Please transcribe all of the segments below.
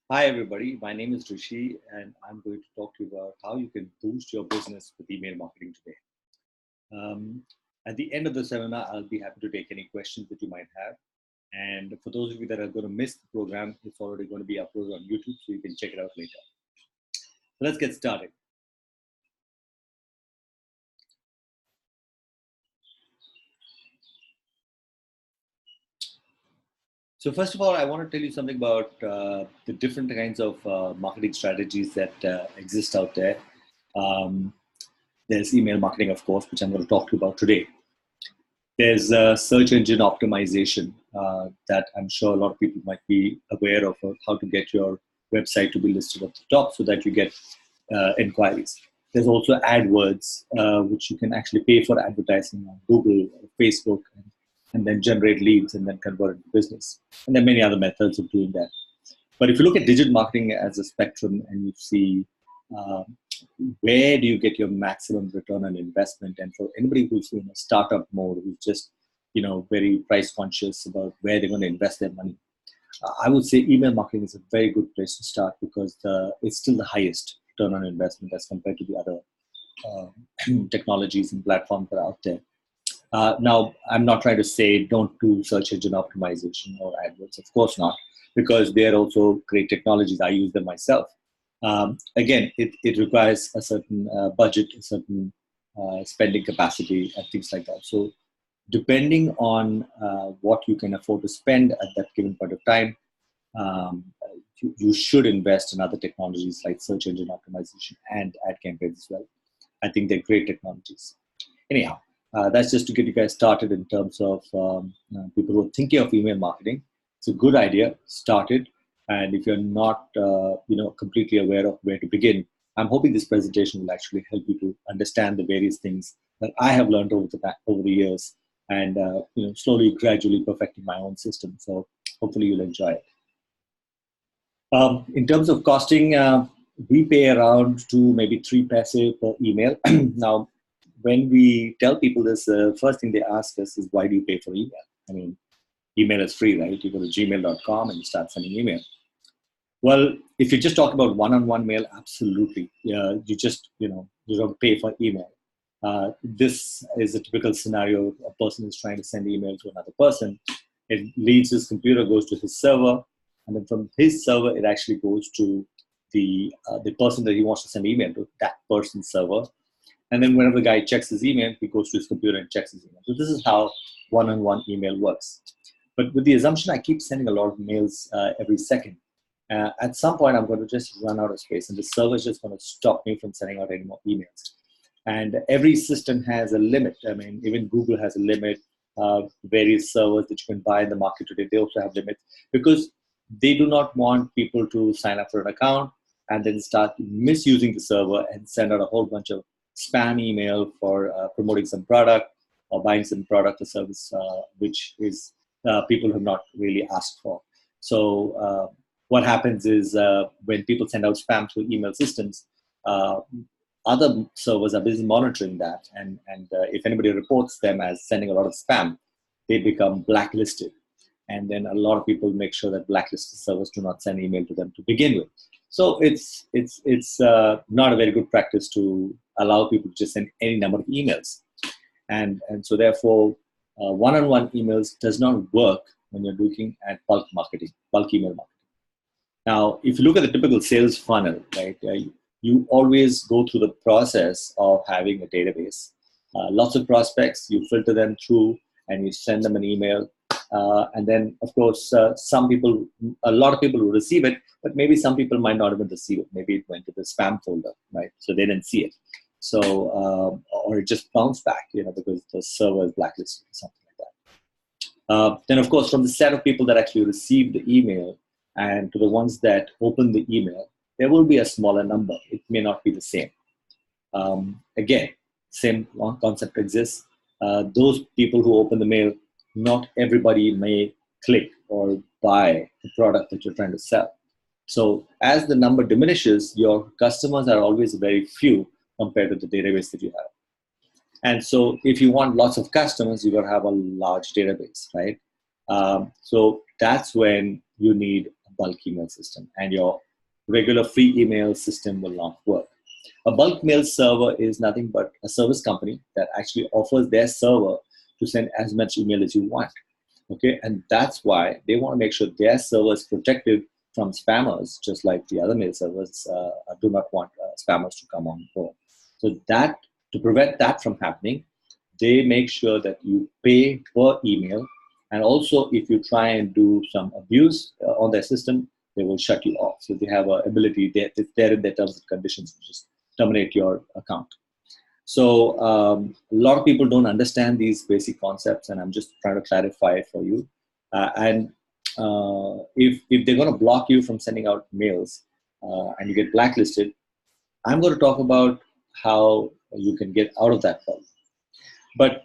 Hi, everybody. My name is Rishi, and I'm going to talk to you about how you can boost your business with email marketing today. Um, at the end of the seminar, I'll be happy to take any questions that you might have. And for those of you that are going to miss the program, it's already going to be uploaded on YouTube, so you can check it out later. So let's get started. So first of all, I want to tell you something about the different kinds of marketing strategies that exist out there. Um, there's email marketing, of course, which I'm going to talk to you about today. There's search engine optimization that I'm sure a lot of people might be aware of how to get your website to be listed at the top so that you get inquiries. There's also AdWords, which you can actually pay for advertising on Google or Facebook and then generate leads and then convert into business. And there are many other methods of doing that. But if you look at digital marketing as a spectrum and you see uh, where do you get your maximum return on investment, and for anybody who's in a startup mode, who's just very price conscious about where they're going to invest their money, I would say email marketing is a very good place to start because it's still the highest return on investment as compared to the other technologies and platforms that are out there. Now, I'm not trying to say don't do search engine optimization or AdWords. Of course not, because they're also great technologies. I use them myself. Again, it requires a certain budget, a certain spending capacity, and things like that. So, depending on what you can afford to spend at that given point of time, um, you should invest in other technologies like search engine optimization and ad campaigns as well. I think they're great technologies. Anyhow, that's just to get you guys started in terms of people who are thinking of email marketing. It's a good idea. Start it. And if you're not, completely aware of where to begin, I'm hoping this presentation will actually help you to understand the various things that I have learned over the years, and slowly, gradually perfecting my own system. So hopefully, you'll enjoy it. In terms of costing, we pay around 2, maybe 3 paise per email. Now, when we tell people this, the first thing they ask us is, why do you pay for email? I mean, email is free, right? You go to gmail.com and you start sending email. Well, if you just talk about one-on-one mail, absolutely. You don't pay for email. This is a typical scenario. A person is trying to send email to another person. It leaves his computer, goes to his server, and then from his server, it actually goes to the person that he wants to send email to, that person's server. And then whenever the guy checks his email, he goes to his computer and checks his email. So this is how one-on-one email works. But with the assumption I keep sending a lot of mails every second, at some point I'm going to just run out of space, and the server is just going to stop me from sending out any more emails. And every system has a limit. I mean, even Google has a limit. Various servers that you can buy in the market today, they also have limits, because they do not want people to sign up for an account and then start misusing the server and send out a whole bunch of spam email for promoting some product or buying some product or service, which is people have not really asked for. So what happens is when people send out spam through email systems, other servers are busy monitoring that, and if anybody reports them as sending a lot of spam, they become blacklisted, and then a lot of people make sure that blacklisted servers do not send email to them to begin with. So it's not a very good practice to allow people to just send any number of emails, and so therefore one-on-one emails does not work when you're looking at bulk marketing, bulk email marketing. Now, if you look at the typical sales funnel, right, you always go through the process of having a database. Lots of prospects, you filter them through and you send them an email. And then, of course, a lot of people will receive it, but maybe some people might not even receive it. Maybe it went to the spam folder, right? So they didn't see it. So, or it just bounced back, because the server is blacklisted or something like that. Then, of course, from the set of people that actually received the email and to the ones that opened the email, there will be a smaller number. It may not be the same. Again, same concept exists. Those people who open the mail, not everybody may click or buy the product that you're trying to sell. So as the number diminishes, your customers are always very few compared to the database that you have. And so if you want lots of customers, you've got to have a large database, right? So that's when you need a bulk email system, and your regular free email system will not work. A bulk mail server is nothing but a service company that actually offers their server to send as much email as you want. Okay, and that's why they want to make sure their server is protected from spammers, just like the other mail servers do not want spammers to come on board. So that, to prevent that from happening, they make sure that you pay per email, and also if you try and do some abuse on their system, they will shut you off. So they have an ability, it's there in their terms and conditions to just terminate your account. So a lot of people don't understand these basic concepts, and I'm just trying to clarify it for you. And if they're going to block you from sending out mails and you get blacklisted, I'm going to talk about how you can get out of that problem. But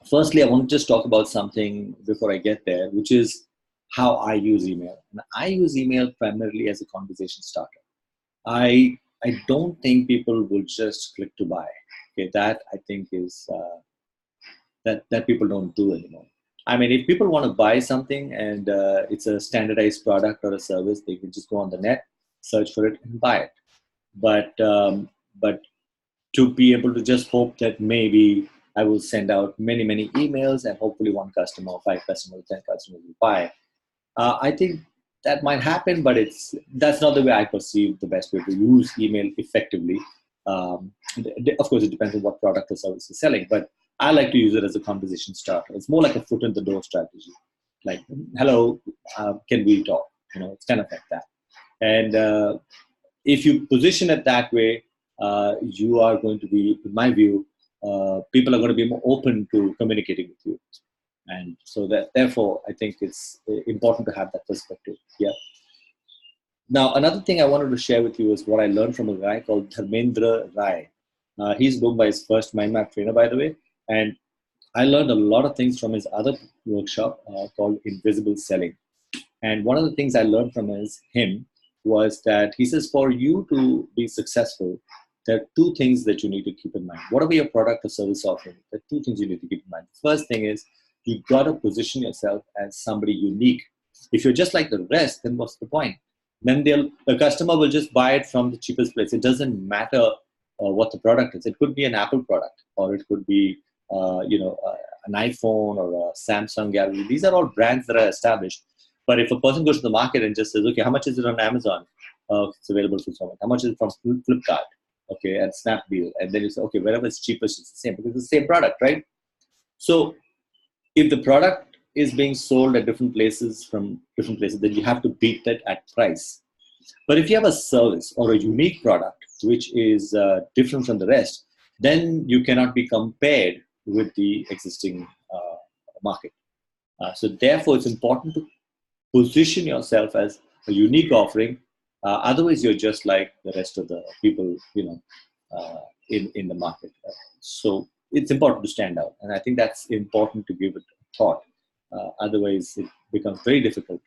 firstly, I want to just talk about something before I get there, which is how I use email. And I use email primarily as a conversation starter. I don't think people will just click to buy. Okay, that I think is that people don't do anymore. I mean, if people want to buy something and it's a standardized product or a service, they can just go on the net, search for it, and buy it. But to be able to just hope that maybe I will send out many emails and hopefully one customer, 5 customers, 10 customers will buy. I think that might happen, but that's not the way I perceive the best way to use email effectively. Of course, it depends on what product or service you're selling, but I like to use it as a conversation starter. It's more like a foot in the door strategy. Like, hello, can we talk? It's kind of like that. And if you position it that way, you are going to be, in my view, people are going to be more open to communicating with you. And so that, therefore, I think it's important to have that perspective. Yeah. Now, another thing I wanted to share with you is what I learned from a guy called Dharmendra Rai. He's known by his first mind map trainer, by the way. And I learned a lot of things from his other workshop called Invisible Selling. And one of the things I learned from him was that he says, for you to be successful, there are 2 things that you need to keep in mind. Whatever your product or service offering, there are 2 things you need to keep in mind. The first thing is, you got to position yourself as somebody unique. If you're just like the rest, then what's the point? Then the customer will just buy it from the cheapest place. It doesn't matter what the product is. It could be an Apple product, or it could be an iPhone or a Samsung Gallery. These are all brands that are established. But if a person goes to the market and just says, okay, how much is it on Amazon? It's available for so much. How much is it from Flipkart? Okay, and Snapdeal. And then you say, okay, wherever it's cheapest, it's the same, because it's the same product, right? So if the product is being sold at different places, then you have to beat that at price. But if you have a service or a unique product which is different from the rest, then you cannot be compared with the existing market. So therefore, it's important to position yourself as a unique offering. Otherwise, you're just like the rest of the people, in the market. So it's important to stand out, and I think that's important to give it a thought. Otherwise, it becomes very difficult.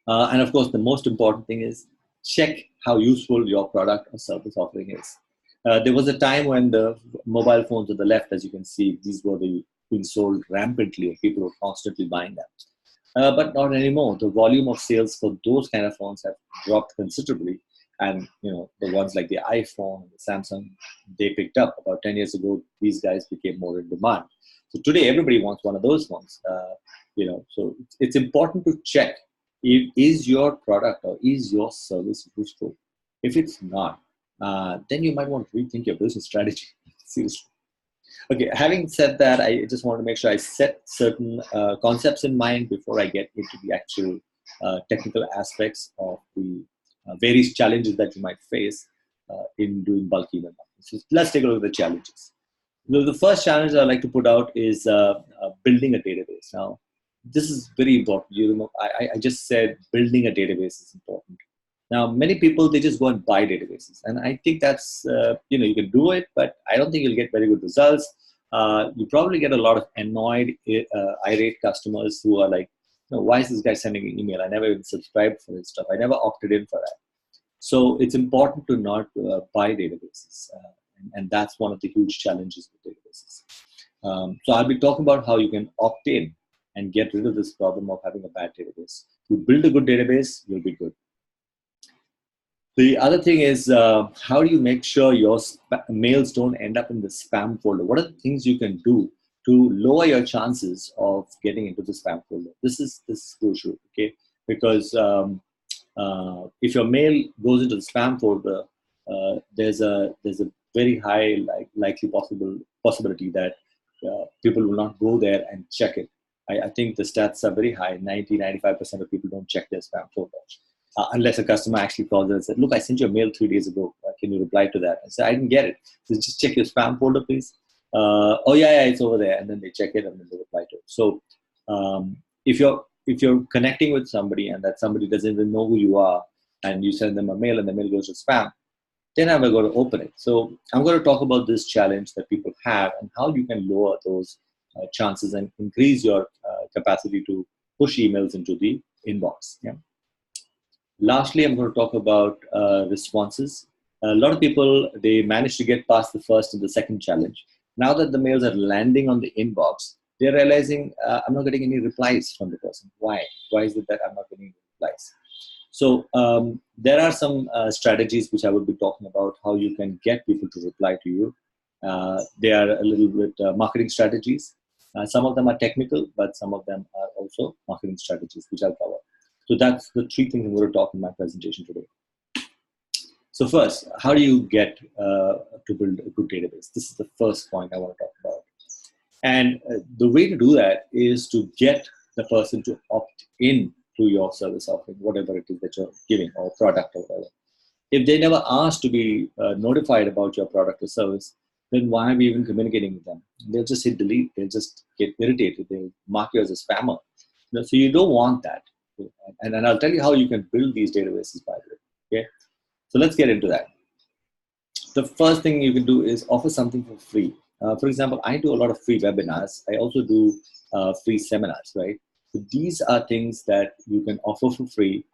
And of course, the most important thing is check how useful your product or service offering is. There was a time when the mobile phones on the left, as you can see, these were being sold rampantly, and people were constantly buying them. But not anymore. The volume of sales for those kind of phones have dropped considerably. And the ones like the iPhone and the Samsung, they picked up. About 10 years ago, these guys became more in demand. So today, everybody wants one of those phones. So it's important to check, is your product or is your service useful? If it's not, then you might want to rethink your business strategy. Seriously. Okay, having said that, I just want to make sure I set certain concepts in mind before I get into the actual technical aspects of the various challenges that you might face in doing bulk email marketing. So let's take a look at the challenges. The first challenge I like to put out is building a database. Now, this is very important. I just said building a database is important. Now, many people, they just go and buy databases. And I think that's, you can do it, but I don't think you'll get very good results. You probably get a lot of annoyed, irate customers who are like, why is this guy sending an email? I never even subscribed for his stuff. I never opted in for that. So it's important to not buy databases. And that's one of the huge challenges with databases. So I'll be talking about how you can opt in and get rid of this problem of having a bad database. You build a good database, you'll be good. The other thing is, how do you make sure your mails don't end up in the spam folder? What are the things you can do to lower your chances of getting into the spam folder? This is crucial, okay? Because if your mail goes into the spam folder, there's a very high likely possibility that people will not go there and check it. I think the stats are very high. 95% of people don't check their spam folder. Unless a customer actually calls and said, look, I sent you a mail 3 days ago. Can you reply to that? I said, I didn't get it. So just check your spam folder, please. Oh, yeah, it's over there. And then they check it and then they reply to it. So if you're connecting with somebody and that somebody doesn't even know who you are, and you send them a mail and the mail goes to spam, then I'm going to open it. So I'm going to talk about this challenge that people have and how you can lower those chances and increase your capacity to push emails into the inbox. Yeah. Lastly, I'm going to talk about responses. A lot of people, they manage to get past the first and the second challenge. Now that the mails are landing on the inbox, they're realizing I'm not getting any replies from the person. Why? Why is it that I'm not getting any replies? So there are some strategies which I will be talking about, how you can get people to reply to you. They are a little bit marketing strategies. Some of them are technical, but some of them are also marketing strategies, which I'll cover. So that's the 3 things I'm going to talk in my presentation today. So first, how do you get to build a good database? This is the first point I want to talk about. And the way to do that is to get the person to opt in to your service offering, whatever it is that you're giving, or product or whatever. If they never ask to be notified about your product or service, then why are we even communicating with them? They'll just hit delete. They'll just get irritated. They'll mark you as a spammer. So you don't want that. And I'll tell you how you can build these databases, by the way. Okay, so let's get into that. The first thing you can do is offer something for free. For example, I do a lot of free webinars. I also do free seminars, right? So these are things that you can offer for free.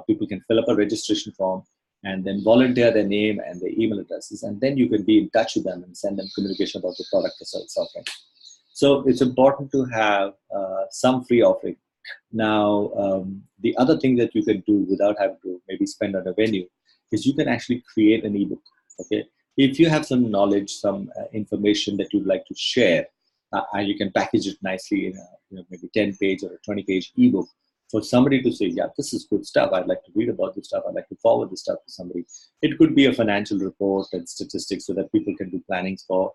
People can fill up a registration form and then volunteer their name and their email addresses, and then you can be in touch with them and send them communication about the product or service offering. So it's important to have some free offering. Now, the other thing that you can do without having to maybe spend on a venue is you can actually create an ebook. Okay, if you have some knowledge, some information that you'd like to share, and you can package it nicely in a maybe 10-page or a 20-page ebook for somebody to say, yeah, this is good stuff. I'd like to read about this stuff. I'd like to forward this stuff to somebody. It could be a financial report and statistics so that people can do plannings for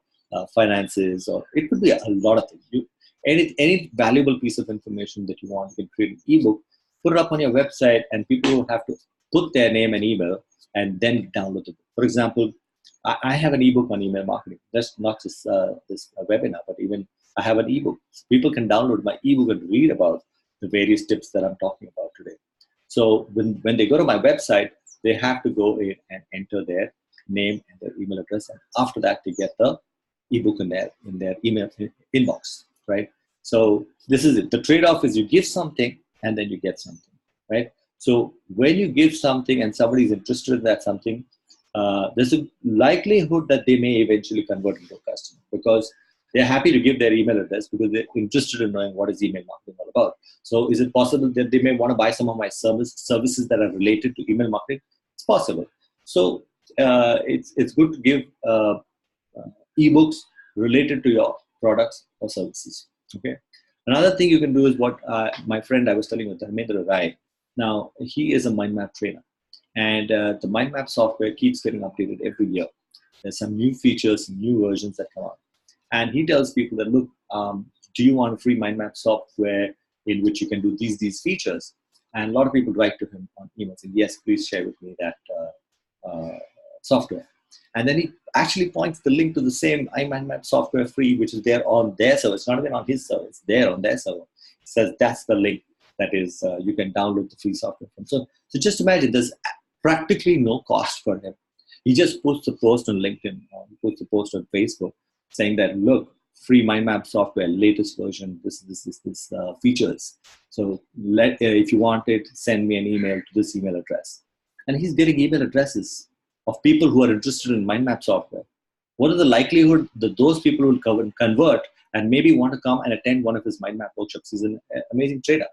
finances, or it could be a lot of things. Any valuable piece of information that you want, you can create an ebook, put it up on your website, and people will have to put their name and email and then download it. For example, I have an ebook on email marketing. That's not just this webinar, but even I have an ebook. So people can download my ebook and read about the various tips that I'm talking about today. So when they go to my website, they have to go in and enter their name and their email address, and after that they get the ebook in their email inbox, right? So this is it. The trade-off is you give something and then you get something, right? So when you give something and somebody is interested in that something, there's a likelihood that they may eventually convert into a customer, because they're happy to give their email address because they're interested in knowing what is email marketing all about. So is it possible that they may want to buy some of my services that are related to email marketing? It's possible. So it's good to give ebooks related to your products or services. Okay. Another thing you can do is what my friend I was telling you, Dharmendra Rai. Now he is a mind map trainer, and the mind map software keeps getting updated every year. There's some new features, new versions that come out, and he tells people that, look, do you want a free mind map software in which you can do these features? And a lot of people write to him on email saying, yes, please share with me that software. And then he actually points the link to the same iMindMap software free, which is there on their server. It's not even on his server. It's there on their server. It says that's the link that is you can download the free software from. So just imagine there's practically no cost for him. He just posts a post on LinkedIn, or he posts a post on Facebook saying that, look, free MindMap software, latest version, this features. So if you want it, send me an email to this email address. And he's getting email addresses of people who are interested in MindMap software. What are the likelihood that those people will convert and maybe want to come and attend one of his MindMap workshops? He's an amazing trader.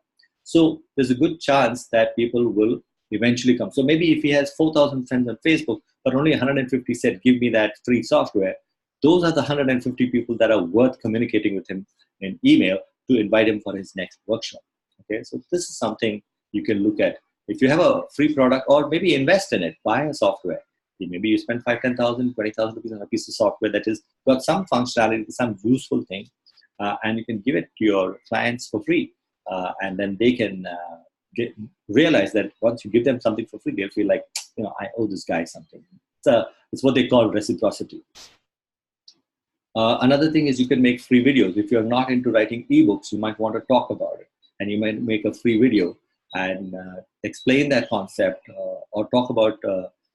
So there's a good chance that people will eventually come. So maybe if he has 4,000 friends on Facebook, but only 150 said, give me that free software, those are the 150 people that are worth communicating with him in email to invite him for his next workshop. Okay, so this is something you can look at. If you have a free product, or maybe invest in it, buy a software. Maybe you spend 5, 10,000, 20,000 rupees on a piece of software that has got some functionality, some useful thing, and you can give it to your clients for free. And then they can realize that once you give them something for free, they'll feel like, I owe this guy something. It's what they call reciprocity. Another thing is you can make free videos. If you're not into writing ebooks, you might want to talk about it. And you might make a free video and explain that concept or talk about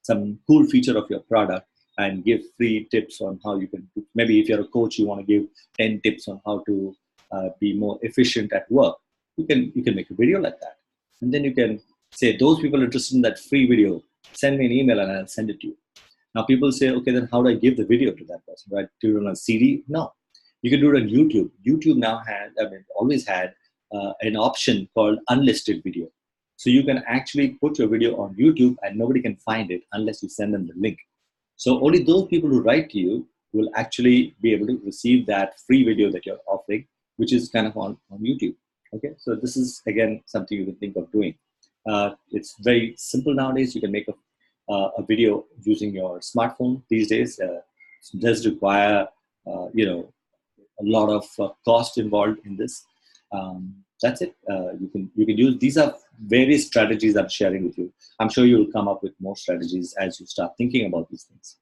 some cool feature of your product and give free tips on how you can, maybe if you're a coach, you want to give 10 tips on how to be more efficient at work. You can make a video like that. And then you can say, those people interested in that free video, send me an email and I'll send it to you. Now people say, okay, then how do I give the video to that person? Do I do it on a CD? No. You can do it on YouTube. YouTube now has, always had an option called unlisted video. So you can actually put your video on YouTube and nobody can find it unless you send them the link. So only those people who write to you will actually be able to receive that free video that you're offering, which is kind of on YouTube. Okay, so this is again something you can think of doing. It's very simple nowadays. You can make a video using your smartphone these days. It does require a lot of cost involved in this. That's it. You can use, these are various strategies I'm sharing with you. I'm sure you will come up with more strategies as you start thinking about these things.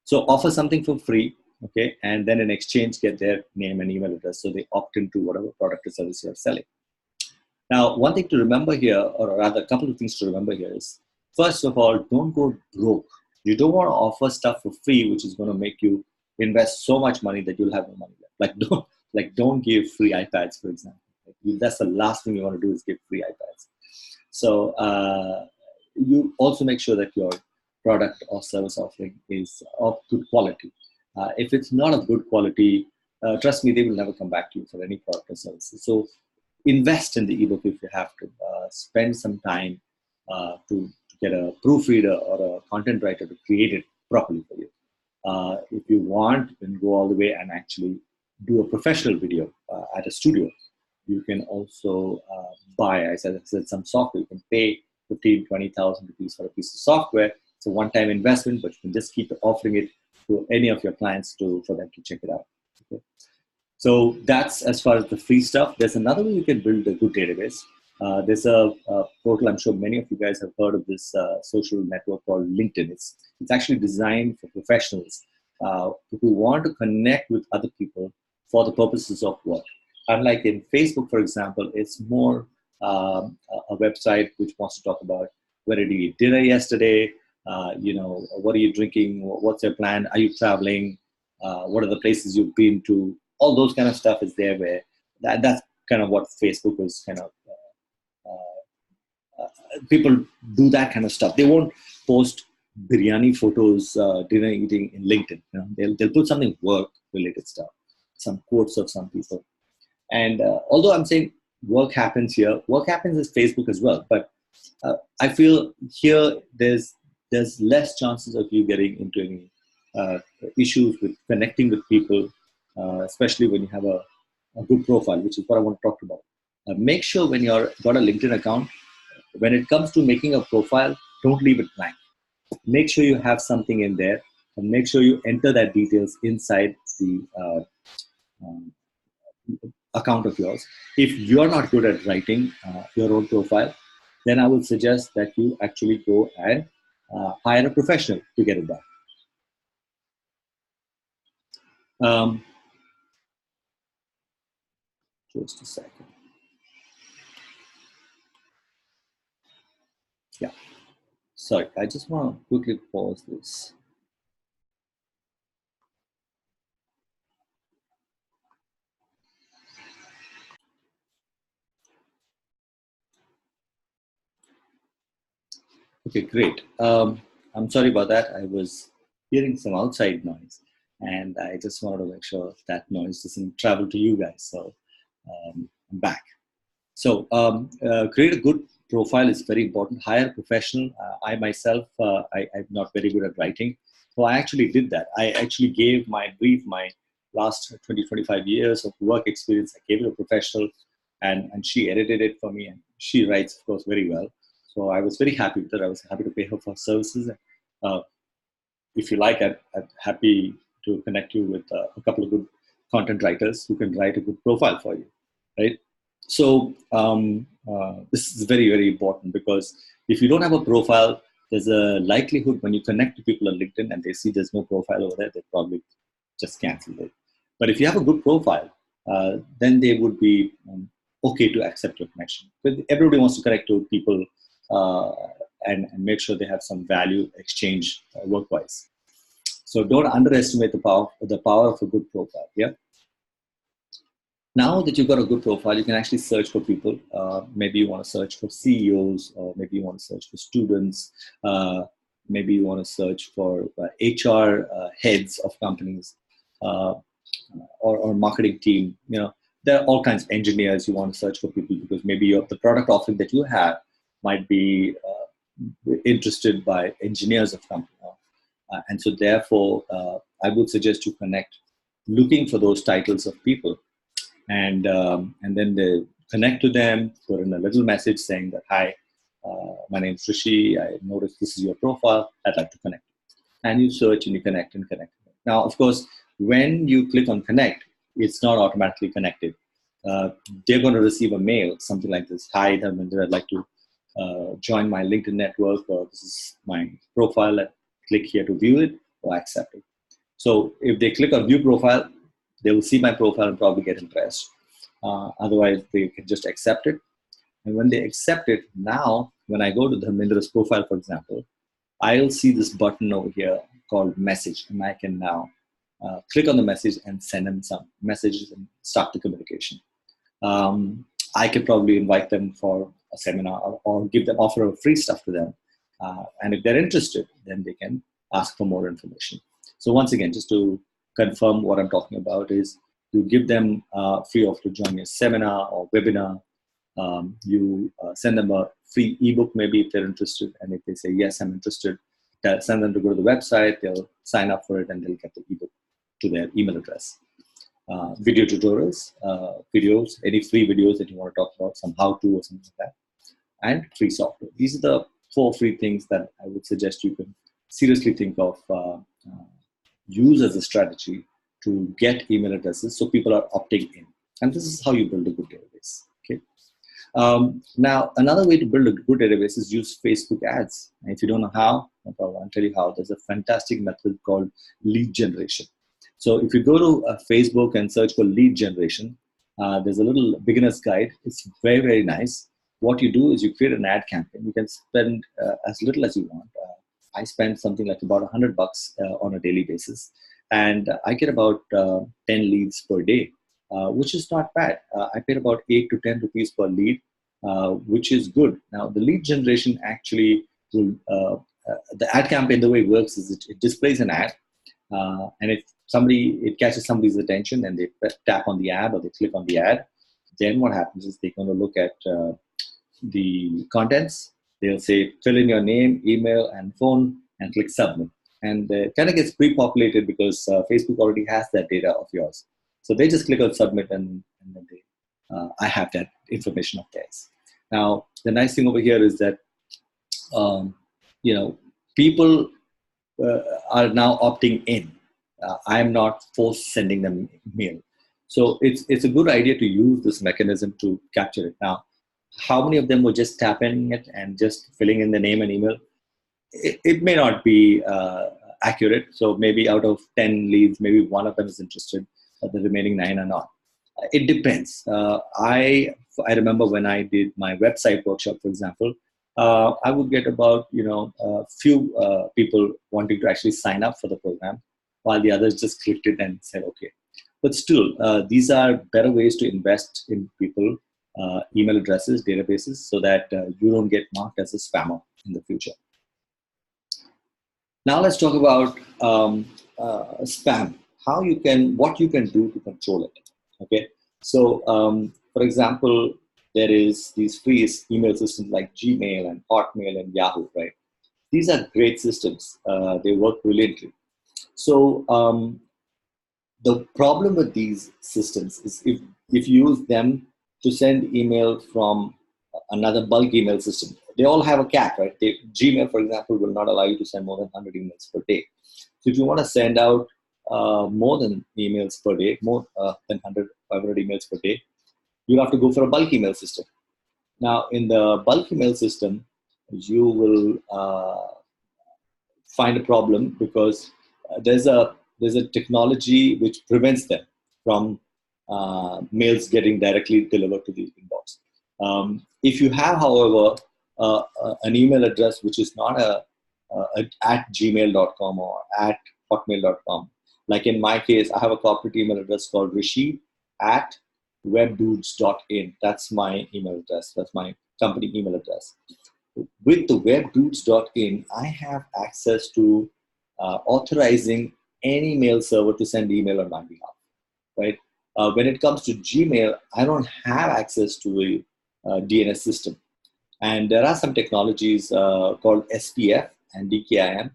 So offer something for free, okay, and then in exchange get their name and email address so they opt into whatever product or service you're selling. Now, one thing to remember here, or rather a couple of things to remember here is, first of all, don't go broke. You don't want to offer stuff for free, which is going to make you invest so much money that you'll have no money left. Don't give free iPads, for example. That's the last thing you want to do is give free iPads. So you also make sure that your product or service offering is of good quality. If it's not of good quality, trust me, they will never come back to you for any product or services. So invest in the ebook if you have to. Spend some time to get a proofreader or a content writer to create it properly for you. If you want, you can go all the way and actually do a professional video at a studio. You can also buy, as I said, some software. You can pay 15,000, 20,000 rupees for a piece of software. It's a one-time investment, but you can just keep offering it to any of your clients for them to check it out. Okay? So that's as far as the free stuff. There's another way you can build a good database. There's a portal, I'm sure many of you guys have heard of this social network called LinkedIn. It's actually designed for professionals who want to connect with other people for the purposes of work. Unlike in Facebook, for example, it's more a website which wants to talk about, where did you eat dinner yesterday? What are you drinking? What's your plan? Are you traveling? What are the places you've been to? All those kind of stuff is there, where that's kind of what Facebook is kind of, people do that kind of stuff. They won't post biryani photos, dinner eating in LinkedIn. They'll put something work related stuff, some quotes of some people. And although I'm saying work happens here, work happens as Facebook as well. But I feel here there's less chances of you getting into any issues with connecting with people, especially when you have a good profile, which is what I want to talk about. Make sure when you're got a LinkedIn account, when it comes to making a profile, don't leave it blank. Make sure you have something in there, and make sure you enter that details inside the account of yours. If you're not good at writing your own profile, then I would suggest that you actually go and hire a professional to get it done. Just a second. Yeah. Sorry, I just want to quickly pause this. Okay, great. I'm sorry about that. I was hearing some outside noise, and I just wanted to make sure that noise doesn't travel to you guys. So I'm back. Create a good profile is very important. Hire a professional. I myself, I'm not very good at writing. So I actually did that. I actually gave my brief, my last 20, 25 years of work experience. I gave it to a professional, and she edited it for me. And she writes, of course, very well. So I was very happy with her. I was happy to pay her for services. Uh, if you like, I'm happy to connect you with a couple of good content writers who can write a good profile for you, right? This is very, very important, because if you don't have a profile, there's a likelihood when you connect to people on LinkedIn and they see there's no profile over there, they probably just cancel it. But if you have a good profile, then they would be okay to accept your connection. But everybody wants to connect to people and make sure they have some value exchange work-wise. So don't underestimate the power of a good profile. Yeah. Now that you've got a good profile, you can actually search for people. Maybe you want to search for CEOs, or maybe you want to search for students. Maybe you want to search for HR heads of companies, or marketing team. There are all kinds of engineers. You want to search for people because maybe the product offering that you have might be interested by engineers of company. And so therefore, I would suggest you connect looking for those titles of people. And then they connect to them, put in a little message saying that, hi, my name is Rishi. I noticed this is your profile. I'd like to connect. And you search and you connect and connect. Now, of course, when you click on connect, it's not automatically connected. They're going to receive a mail, something like this. Hi, Dharmendra, I'd like to join my LinkedIn network, or this is my profile. Click here to view it, or accept it. So if they click on view profile, they will see my profile and probably get impressed. Otherwise, they can just accept it. And when they accept it, now, when I go to Dharmendra's profile, for example, I'll see this button over here called message. And I can now click on the message and send them some messages and start the communication. I could probably invite them for a seminar, or give them, offer free stuff to them. And if they're interested, then they can ask for more information. So once again, just to confirm what I'm talking about, is you give them free offer to join a seminar or webinar. You send them a free ebook, maybe, if they're interested. And if they say, yes, I'm interested, send them to go to the website. They'll sign up for it and they'll get the ebook to their email address. Video tutorials, videos, any free videos that you want to talk about, some how-to or something like that, and free software. These are the 4 free things that I would suggest you can seriously think of use as a strategy to get email addresses so people are opting in. And this is how you build a good database. Okay. Now, another way to build a good database is use Facebook ads. And if you don't know how, no problem, I'll tell you how. There's a fantastic method called lead generation. So if you go to Facebook and search for lead generation, there's a little beginner's guide. It's very, very nice. What you do is you create an ad campaign. You can spend as little as you want. I spend something like about $100 on a daily basis, and I get about 10 leads per day, which is not bad. I paid about 8 to 10 rupees per lead, which is good. Now, the lead generation actually will, the ad campaign, the way it works is it displays an ad, and if it catches somebody's attention and they tap on the ad or they click on the ad, then what happens is they're going to look at the contents. They'll say, fill in your name, email, and phone, and click submit. And it kind of gets pre-populated because Facebook already has that data of yours. So they just click on submit, and then I have that information of theirs. Now, the nice thing over here is that, people are now opting in. I'm not forced sending them mail. So it's a good idea to use this mechanism to capture it. Now, how many of them were just tapping it and just filling in the name and email? It may not be accurate. So maybe out of 10 leads, maybe one of them is interested, but the remaining 9 are not. It depends. I remember when I did my website workshop, for example, I would get about a few people wanting to actually sign up for the program, while the others just clicked it and said okay. But still, these are better ways to invest in people, email addresses, databases, so that you don't get marked as a spammer in the future. Now let's talk about spam. What you can do to control it. Okay. So, for example, there is these free email systems like Gmail and Hotmail and Yahoo, right? These are great systems. They work brilliantly. So the problem with these systems is if you use them to send email from another bulk email system, they all have a cap, right? Gmail, for example, will not allow you to send more than 100 emails per day. So if you want to send out more than emails per day, more than 100, 500 emails per day, you'll have to go for a bulk email system. Now, in the bulk email system, you will find a problem because there's a technology which prevents them from mails getting directly delivered to the inbox. If you have, however, an email address which is not at gmail.com or at hotmail.com, like in my case, I have a corporate email address called rishi@webdudes.in. That's my email address. That's my company email address. With the webdudes.in, I have access to authorizing any mail server to send email on my behalf, right? When it comes to Gmail, I don't have access to a DNS system. And there are some technologies called SPF and DKIM.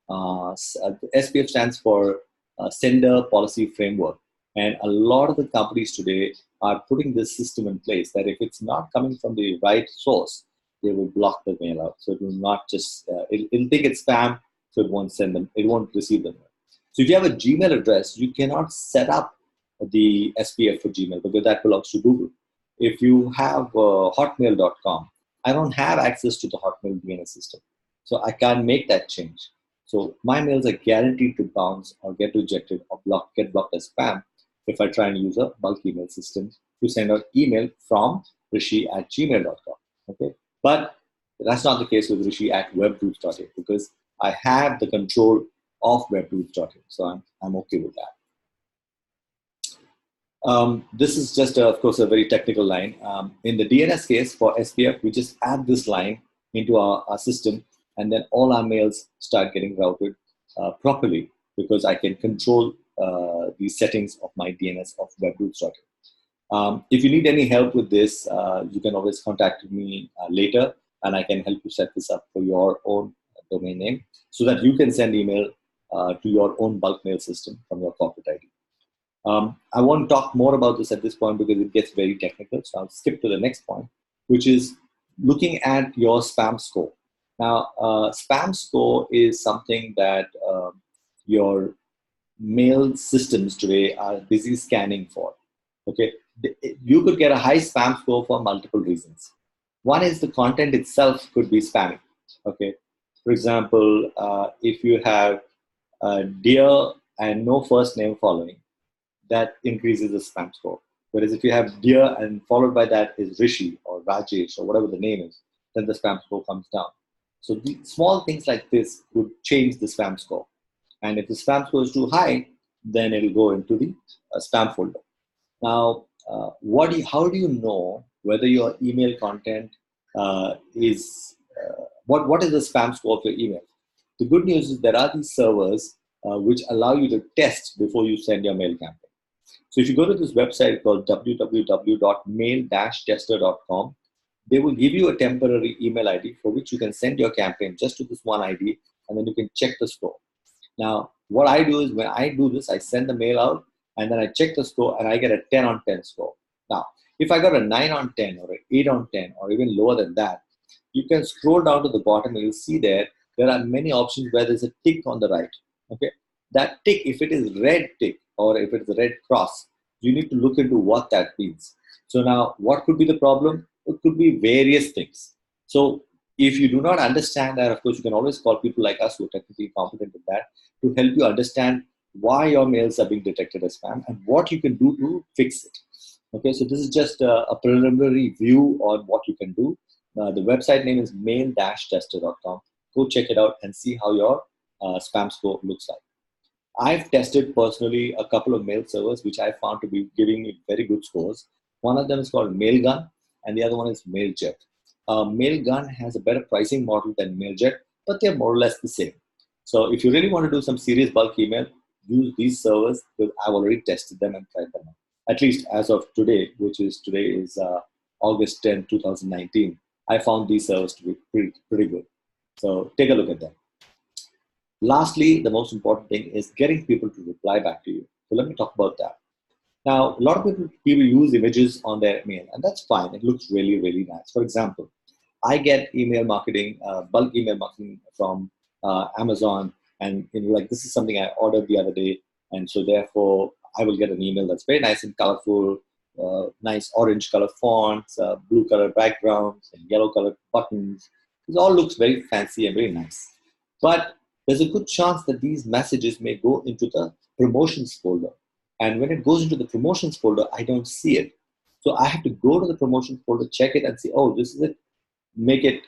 SPF stands for Sender Policy Framework. And a lot of the companies today are putting this system in place that if it's not coming from the right source, they will block the mail out. So it will not just, it'll think it's spam, so it won't send them, it won't receive them. So if you have a Gmail address, you cannot set up the SPF for Gmail because that belongs to Google. If you have hotmail.com, I don't have access to the Hotmail DNS system. So I can't make that change. So my mails are guaranteed to bounce or get rejected or get blocked as spam if I try and use a bulk email system to send out email from rishi@gmail.com. Okay. But that's not the case with rishi@webdudes.in because I have the control of webdudes.in. So I'm okay with that. This is just, of course, a very technical line. In the DNS case for SPF, we just add this line into our system, and then all our mails start getting routed properly because I can control the settings of my DNS of webdudes.in. If you need any help with this, you can always contact me later, and I can help you set this up for your own domain name so that you can send email to your own bulk mail system from your corporate ID. I won't talk more about this at this point because it gets very technical, so I'll skip to the next point, which is looking at your spam score. Now, spam score is something that your mail systems today are busy scanning for. Okay, you could get a high spam score for multiple reasons. One is the content itself could be spammy. Okay, for example, if you have dear and no first name following, that increases the spam score. Whereas if you have dear and followed by that is Rishi or Rajesh or whatever the name is, then the spam score comes down. So the small things like this would change the spam score. And if the spam score is too high, then it'll go into the spam folder. Now, how do you know whether your email content is, what is the spam score of your email? The good news is there are these servers which allow you to test before you send your mail campaign. So if you go to this website called www.mail-tester.com, they will give you a temporary email ID for which you can send your campaign just to this one ID, and then you can check the score. Now, what I do is when I do this, I send the mail out, and then I check the score, and I get a 10 on 10 score. Now, if I got a 9 on 10 or an 8 on 10 or even lower than that, you can scroll down to the bottom and you'll see there are many options where there's a tick on the right. Okay, that tick, if it is red tick or if it's a red cross, you need to look into what that means. So now, what could be the problem? It could be various things. So if you do not understand that, of course, you can always call people like us who are technically competent with that to help you understand why your mails are being detected as spam and what you can do to fix it. Okay, so this is just a preliminary view on what you can do. The website name is mail-tester.com. Go check it out and see how your spam score looks like. I've tested personally a couple of mail servers which I found to be giving me very good scores. One of them is called Mailgun and the other one is MailCheck. Mailgun has a better pricing model than MailCheck, but they're more or less the same. So if you really want to do some serious bulk email, use these servers because I've already tested them and tried them out. At least as of today, which is today is August 10th, 2019, I found these servers to be pretty good. So take a look at them. Lastly, the most important thing is getting people to reply back to you. So let me talk about that. Now, a lot of people use images on their mail, and that's fine. It looks really, really nice. For example, I get email marketing, bulk email marketing from Amazon, and like this is something I ordered the other day, and so therefore I will get an email that's very nice and colorful, nice orange color fonts, blue color backgrounds, and yellow colored buttons. It all looks very fancy and very nice. But there's a good chance that these messages may go into the promotions folder. And when it goes into the promotions folder, I don't see it. So I have to go to the promotions folder, check it and see, oh, this is it. Make it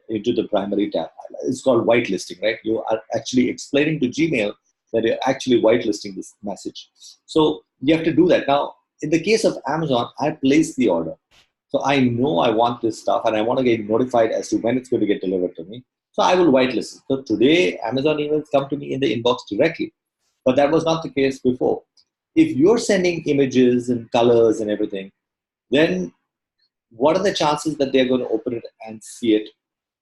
into the primary tab. It's called whitelisting, right? You are actually explaining to Gmail that you're actually whitelisting this message. So you have to do that. Now, in the case of Amazon, I place the order. So I know I want this stuff and I want to get notified as to when it's going to get delivered to me. So I will whitelist it. So today, Amazon emails come to me in the inbox directly. But that was not the case before. If you're sending images and colors and everything, then what are the chances that they're going to open it and see it?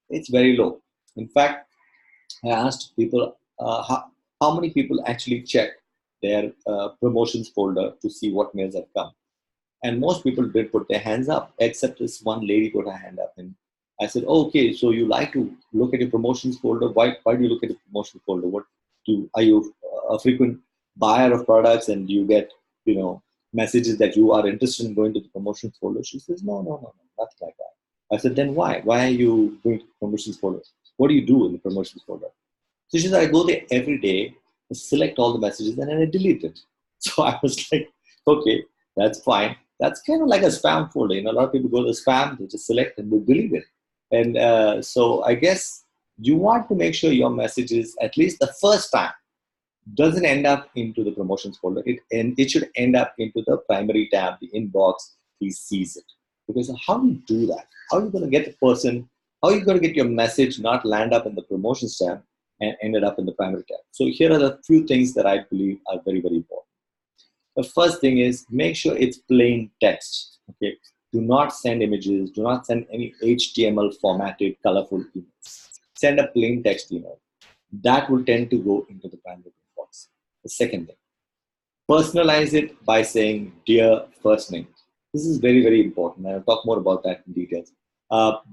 It's very low. In fact, I asked people how many people actually check their promotions folder to see what mails have come. And most people did put their hands up, except this one lady put her hand up. And I said, oh, okay, so you like to look at your promotions folder. Why do you look at your promotions folder? Are you a frequent buyer of products and you get, messages that you are interested in going to the promotions folder? She says, no, nothing like that. I said, then why? Why are you going to the promotions folder? What do you do in the promotions folder? So she said, I go there every day, select all the messages, and then I delete it. So I was like, okay, that's fine. That's kind of like a spam folder. A lot of people go to spam, they just select and they delete it. And so I guess you want to make sure your messages, at least the first time, doesn't end up into the promotions folder. It should end up into the primary tab, the inbox. He sees it. Because how do you do that? How are you going to get the person? How are you going to get your message not land up in the promotions tab and ended up in the primary tab? So here are the few things that I believe are very, very important. The first thing is make sure it's plain text. Okay, do not send images. Do not send any HTML formatted, colorful emails. Send a plain text email. That will tend to go into the primary inbox. The second thing, personalize it by saying dear first name. This is very, very important. I'll talk more about that in details.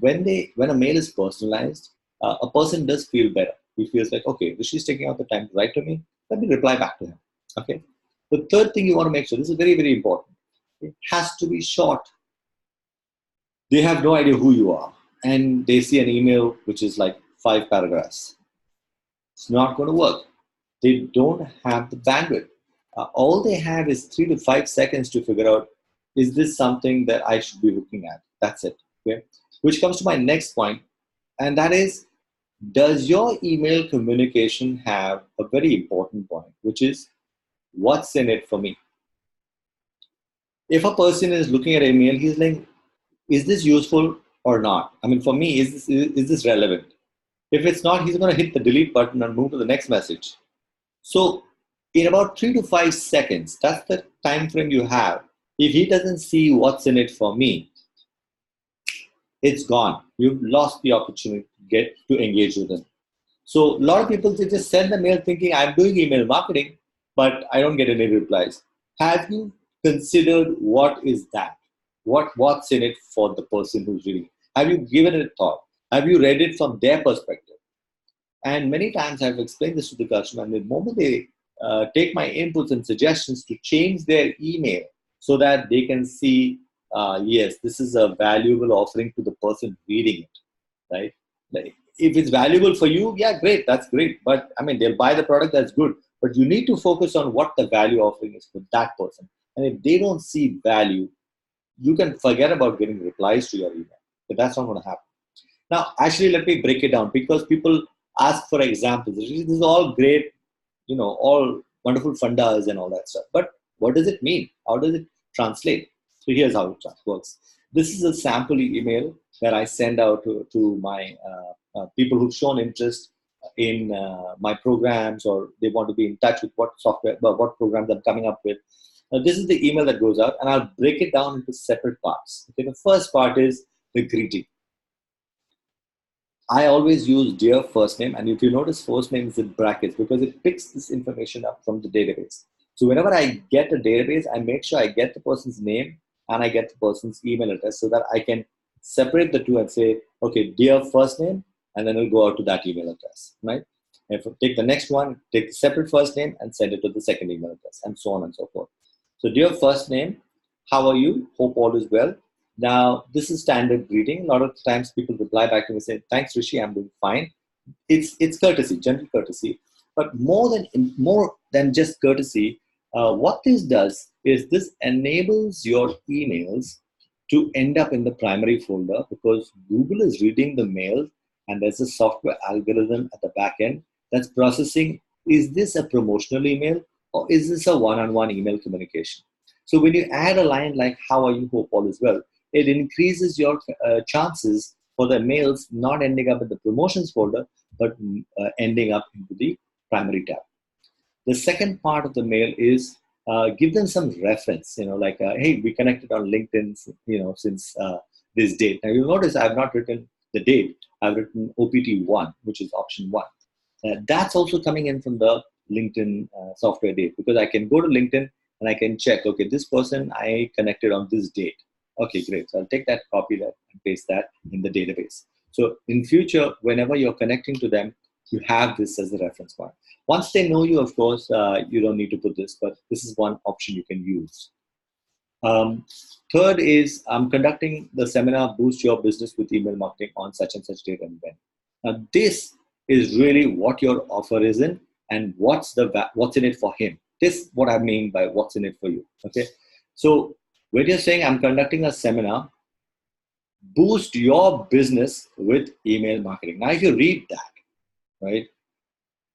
When a mail is personalized, a person does feel better. He feels like, okay, Rishi's taking out the time to write to me. Let me reply back to him. Okay. The third thing you want to make sure, this is very, very important. It has to be short. They have no idea who you are. And they see an email which is like 5 paragraphs. It's not going to work. They don't have the bandwidth. All they have is 3 to 5 seconds to figure out, is this something that I should be looking at? That's it. Okay? Which comes to my next point, and that is, does your email communication have a very important point, which is, what's in it for me? If a person is looking at an email, he's like, is this useful or not? I mean, for me, is this relevant? If it's not, he's going to hit the delete button and move to the next message. So in about 3 to 5 seconds, that's the time frame you have. If he doesn't see what's in it for me, it's gone. You've lost the opportunity to engage with him. So a lot of people, they just send a mail thinking, I'm doing email marketing, but I don't get any replies. Have you considered what is that? What's in it for the person who's reading? Have you given it a thought? Have you read it from their perspective? And many times I've explained this to the customer, and the moment they take my inputs and suggestions to change their email so that they can see, yes, this is a valuable offering to the person reading it, right? Like, if it's valuable for you, yeah, great, that's great. But I mean, they'll buy the product, that's good. But you need to focus on what the value offering is for that person. And if they don't see value, you can forget about getting replies to your email. But that's not going to happen. Now, actually, let me break it down, because people ask for examples. This is all great, all wonderful fundas and all that stuff. But what does it mean? How does it translate? So here's how it works. This is a sample email that I send out to my people who've shown interest in my programs, or they want to be in touch with what software, what programs I'm coming up with. This is the email that goes out, and I'll break it down into separate parts. Okay, the first part is the greeting. I always use dear first name, and if you notice, first name is in brackets because it picks this information up from the database. So whenever I get a database, I make sure I get the person's name and I get the person's email address so that I can separate the two and say, okay, dear first name, and then it'll go out to that email address, right? If I take the next one, take the separate first name and send it to the second email address, and so on and so forth. So dear first name, how are you? Hope all is well. Now, this is standard greeting. A lot of times people reply back to me and say, thanks, Rishi, I'm doing fine. It's courtesy, gentle courtesy. But more than just courtesy, what this does is this enables your emails to end up in the primary folder because Google is reading the mail and there's a software algorithm at the back end that's processing, is this a promotional email or is this a one-on-one email communication? So when you add a line like, how are you, hope all is well, it increases your chances for the mails not ending up in the promotions folder, but ending up into the primary tab. The second part of the mail is give them some reference, like, hey, we connected on LinkedIn, since this date. Now you'll notice I've not written the date. I've written OPT1, which is option 1. That's also coming in from the LinkedIn software date because I can go to LinkedIn and I can check, okay, this person I connected on this date. Okay, great. So I'll take that, copy that, and paste that in the database. So in future, whenever you're connecting to them, you have this as a reference point. Once they know you, of course, you don't need to put this, but this is one option you can use. Third is, I'm conducting the seminar, Boost Your Business with Email Marketing on such and such date and when. Now, this is really what your offer is in and what's in it for him. This is what I mean by what's in it for you. Okay, so when you're saying I'm conducting a seminar, boost your business with email marketing. Now, if you read that, right?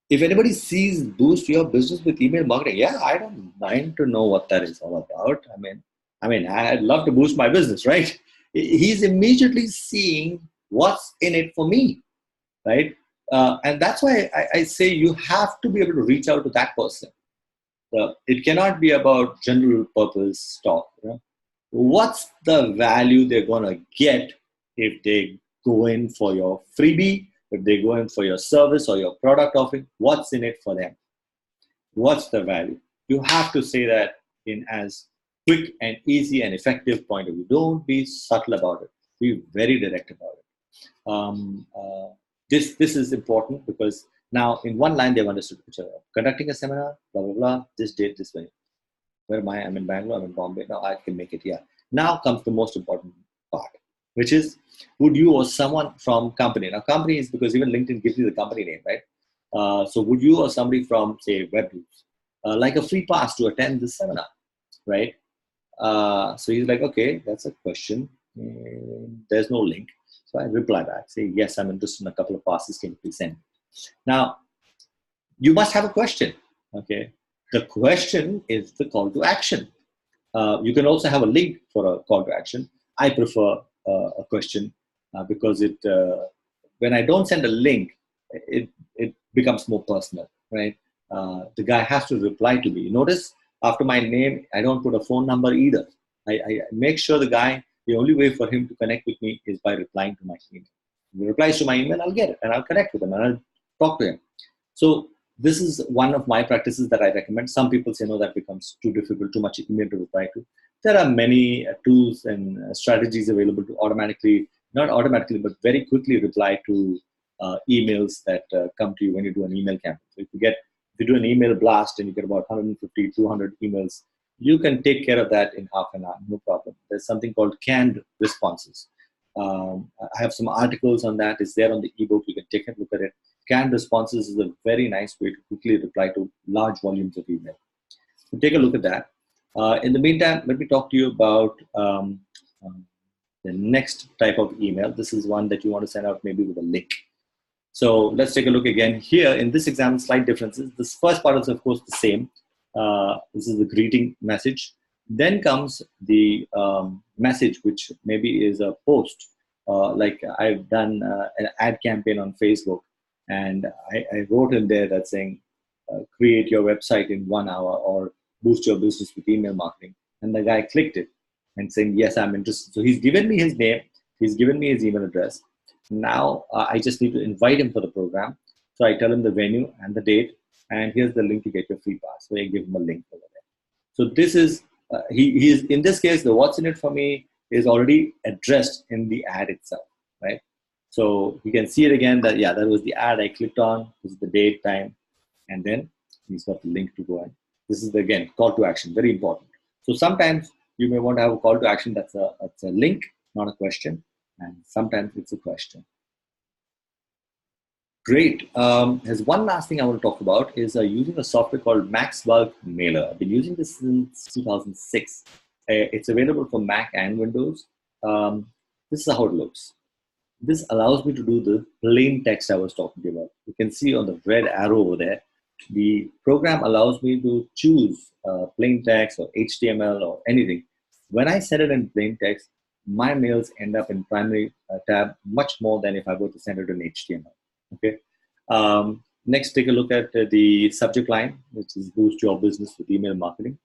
If anybody sees boost your business with email marketing, yeah, I don't mind to know what that is all about. I mean, I'd love to boost my business, right? He's immediately seeing what's in it for me, right? And that's why I say you have to be able to reach out to that person. It cannot be about general purpose talk. What's the value they're going to get if they go in for your freebie, if they go in for your service or your product offering? What's in it for them? What's the value? You have to say that in as quick and easy and effective point of view. Don't be subtle about it. Be very direct about it. This is important because now in one line they've understood each other. Conducting a seminar, blah, blah, blah, this date, this way. Where am I? I'm in Bangalore, I'm in Bombay. Now I can make it here. Now comes the most important part, which is, would you or someone from company? Now company is because even LinkedIn gives you the company name, right? So would you or somebody from, say, WebGroups, like a free pass to attend this seminar, right? So he's like, okay, that's a question. There's no link. So I reply back, say, yes, I'm interested in a couple of passes. Can you please send? Now, you must have a question, okay? The question is the call to action. You can also have a link for a call to action. I prefer a question because when I don't send a link, it becomes more personal, right? The guy has to reply to me. Notice after my name, I don't put a phone number either. I make sure the only way for him to connect with me is by replying to my email. If he replies to my email, I'll get it and I'll connect with him and I'll talk to him. So this is one of my practices that I recommend. Some people say, no, that becomes too difficult, too much email to reply to. There are many tools and strategies available to not automatically, but very quickly reply to emails that come to you when you do an email campaign. So if you do an email blast and you get about 150, 200 emails, you can take care of that in half an hour, no problem. There's something called canned responses. I have some articles on that. It's there on the ebook. You can take a look at it. Canned responses is a very nice way to quickly reply to large volumes of email. So take a look at that. In the meantime, let me talk to you about the next type of email. This is one that you want to send out maybe with a link. So let's take a look again. Here in this example, slight differences. This first part is of course the same. This is the greeting message. Then comes the message, which maybe is a post. Like I've done an ad campaign on Facebook. And I wrote in there that saying, create your website in 1 hour, or boost your business with email marketing. And the guy clicked it and saying, yes, I'm interested. So he's given me his name. He's given me his email address. Now I just need to invite him for the program. So I tell him the venue and the date, and here's the link to get your free pass. So I give him a link over there. So this is, he is, in this case, the what's in it for me is already addressed in the ad itself, right? So you can see it again that, yeah, that was the ad I clicked on. This is the date, time, and then he's got the link to go in. This is, again, call to action, very important. So sometimes you may want to have a call to action that's a link, not a question. And sometimes it's a question. Great. There's one last thing I want to talk about is using a software called Maxwell Mailer. I've been using this since 2006. It's available for Mac and Windows. This is how it looks. This allows me to do the plain text I was talking about. You can see on the red arrow over there, the program allows me to choose plain text or HTML or anything. When I set it in plain text, my mails end up in primary tab much more than if I were to send it in HTML. Okay. Next, take a look at the subject line, which is boost your business with email marketing.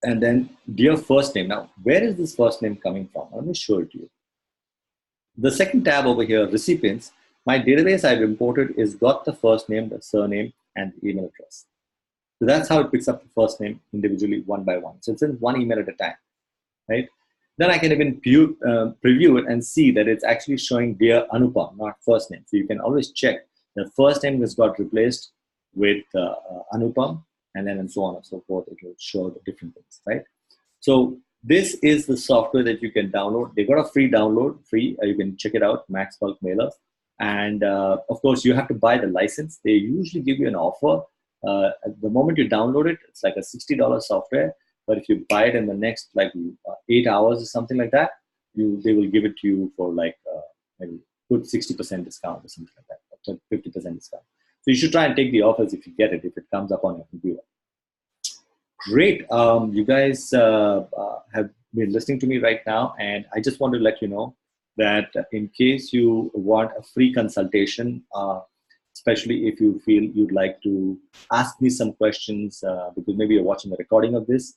And then dear first name. Now, where is this first name coming from? Let me show it to you. The second tab over here, recipients, my database I've imported is got the first name, the surname, and the email address. So that's how it picks up the first name individually, one by one. So it's in one email at a time, right? Then I can even preview it and see that it's actually showing dear Anupam, not first name. So you can always check the first name has got replaced with Anupam, and then and so on and so forth. It will show the different things, right? So this is the software that you can download. They got a free download, free. You can check it out, Maxwell Mailer. And of course, you have to buy the license. They usually give you an offer. At the moment you download it, it's like a $60 software. But if you buy it in the next 8 hours or something like that, they will give it to you for maybe good 60% discount or something like that, or 50% discount. So you should try and take the offers if you get it, if it comes up on your computer. Great. You guys have been listening to me right now, and I just want to let you know that in case you want a free consultation, especially if you feel you'd like to ask me some questions, because maybe you're watching the recording of this,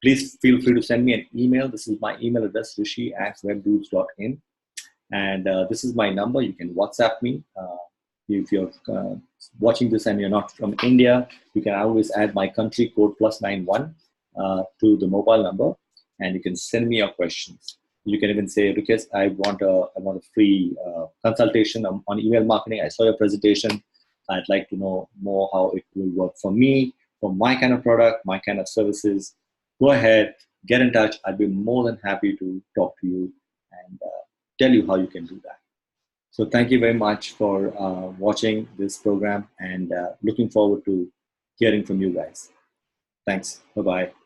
please feel free to send me an email. This is my email address, rishi@webdudes.in. And this is my number. You can WhatsApp me. If you're watching this and you're not from India, you can always add my country code +91 to the mobile number, and you can send me your questions. You can even say, Rikesh, I want a free consultation on email marketing. I saw your presentation. I'd like to know more how it will work for me, for my kind of product, my kind of services. Go ahead, get in touch. I'd be more than happy to talk to you and tell you how you can do that. So thank you very much for watching this program, and looking forward to hearing from you guys. Thanks. Bye-bye.